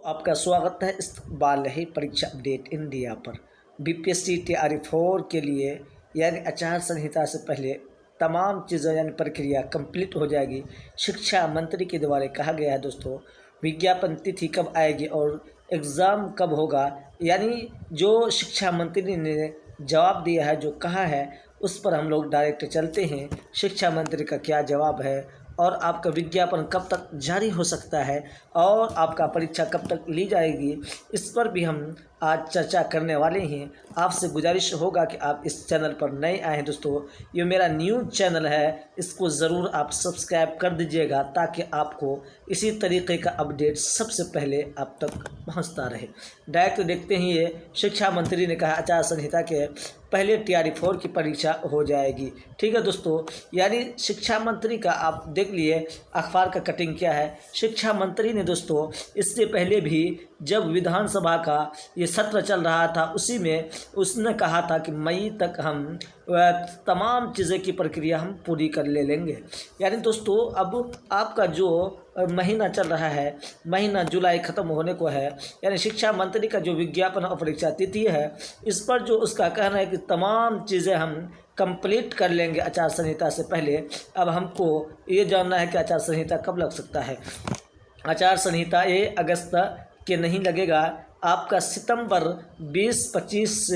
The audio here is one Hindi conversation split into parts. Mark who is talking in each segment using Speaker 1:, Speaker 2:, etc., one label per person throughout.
Speaker 1: आपका स्वागत है इस्तकबाल है परीक्षा अपडेट इंडिया पर। बीपीएससी तैयारी 4 के लिए यानी आचार संहिता से पहले तमाम चीज़ें यानी प्रक्रिया कंप्लीट हो जाएगी। शिक्षा मंत्री के द्वारा कहा गया है दोस्तों, विज्ञापन तिथि कब आएगी और एग्ज़ाम कब होगा, यानी जो शिक्षा मंत्री ने जवाब दिया है, जो कहा है, उस पर हम लोग डायरेक्ट चलते हैं। शिक्षा मंत्री का क्या जवाब है और आपका विज्ञापन कब तक जारी हो सकता है और आपका परीक्षा कब तक ली जाएगी, इस पर भी हम आज चर्चा करने वाले हैं। आपसे गुजारिश होगा कि आप इस चैनल पर नए आए हैं दोस्तों, ये मेरा न्यू चैनल है, इसको ज़रूर आप सब्सक्राइब कर दीजिएगा ताकि आपको इसी तरीके का अपडेट सबसे पहले आप तक पहुंचता रहे। डायरेक्ट देखते हैं, ये शिक्षा मंत्री ने कहा आचार संहिता के पहले तैयारी 4 की परीक्षा हो जाएगी। ठीक है दोस्तों, यानी शिक्षा मंत्री का आप देख लिए अखबार का कटिंग क्या है। शिक्षा मंत्री ने दोस्तों इससे पहले भी जब विधानसभा का ये सत्र चल रहा था, उसी में उसने कहा था कि मई तक हम तमाम चीज़ें की प्रक्रिया हम पूरी कर ले लेंगे। यानी दोस्तों अब आपका जो महीना चल रहा है, महीना जुलाई ख़त्म होने को है, यानी शिक्षा मंत्री का जो विज्ञापन और परीक्षा तिथि है, इस पर जो उसका कहना है कि तमाम चीज़ें हम कंप्लीट कर लेंगे आचार संहिता से पहले। अब हमको ये जानना है कि आचार संहिता कब लग सकता है। आचार संहिता 1 अगस्त के नहीं लगेगा, आपका सितंबर 20-25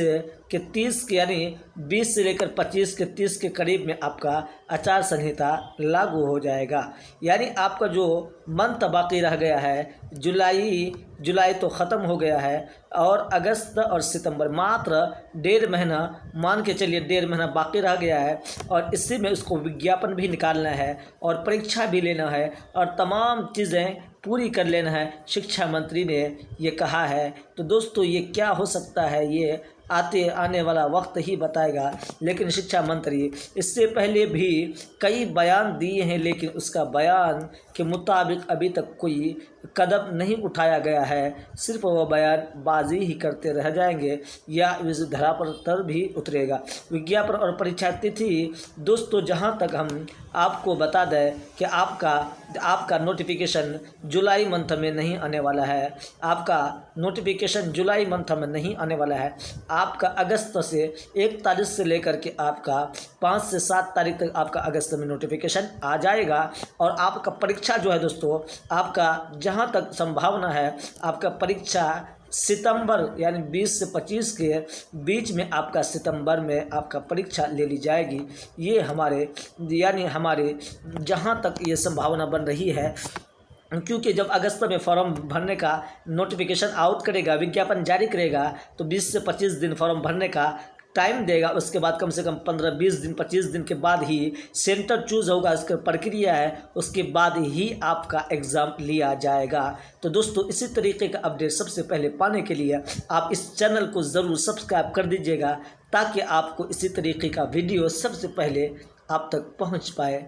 Speaker 1: के 30 के यानी 20 से लेकर 25 के 30 के करीब में आपका आचार संहिता लागू हो जाएगा। यानी आपका जो मंथ बाकी रह गया है, जुलाई तो ख़त्म हो गया है और अगस्त और सितंबर मात्र 1.5 महीना, मान के चलिए 1.5 महीना बाकी रह गया है और इसी में उसको विज्ञापन भी निकालना है और परीक्षा भी लेना है और तमाम चीज़ें पूरी कर लेना है। शिक्षा मंत्री ने ये कहा है। तो दोस्तों ये क्या हो सकता है, ये आने वाला वक्त ही बताएगा। लेकिन शिक्षा मंत्री इससे पहले भी कई बयान दिए हैं, लेकिन उसका बयान के मुताबिक अभी तक कोई कदम नहीं उठाया गया है। सिर्फ वह बयानबाजी ही करते रह जाएंगे या इस धरा पर भी उतरेगा। विज्ञापन और परीक्षा तिथि दोस्तों, जहां तक हम आपको बता दें कि आपका नोटिफिकेशन जुलाई मंथ में नहीं आने वाला है। आपका नोटिफिकेशन जुलाई मंथ में नहीं आने वाला है। आपका अगस्त से 1 तारीख से लेकर के आपका 5 से 7 तारीख तक आपका अगस्त में नोटिफिकेशन आ जाएगा और आपका परीक्षा जो है दोस्तों, आपका जहां तक संभावना है, आपका परीक्षा सितंबर यानी 20 से 25 के बीच में आपका सितंबर में आपका परीक्षा ले ली जाएगी। ये हमारे जहां तक ये संभावना बन रही है, क्योंकि जब अगस्त में फॉर्म भरने का नोटिफिकेशन आउट करेगा, विज्ञापन जारी करेगा, तो 20 से 25 दिन फॉर्म भरने का टाइम देगा। उसके बाद कम से कम 15-20 दिन 25 दिन के बाद ही सेंटर चूज़ होगा, इसकी प्रक्रिया है, उसके बाद ही आपका एग्ज़ाम लिया जाएगा। तो दोस्तों इसी तरीके का अपडेट सबसे पहले पाने के लिए आप इस चैनल को ज़रूर सब्सक्राइब कर दीजिएगा ताकि आपको इसी तरीके का वीडियो सबसे पहले आप तक पहुंच पाए।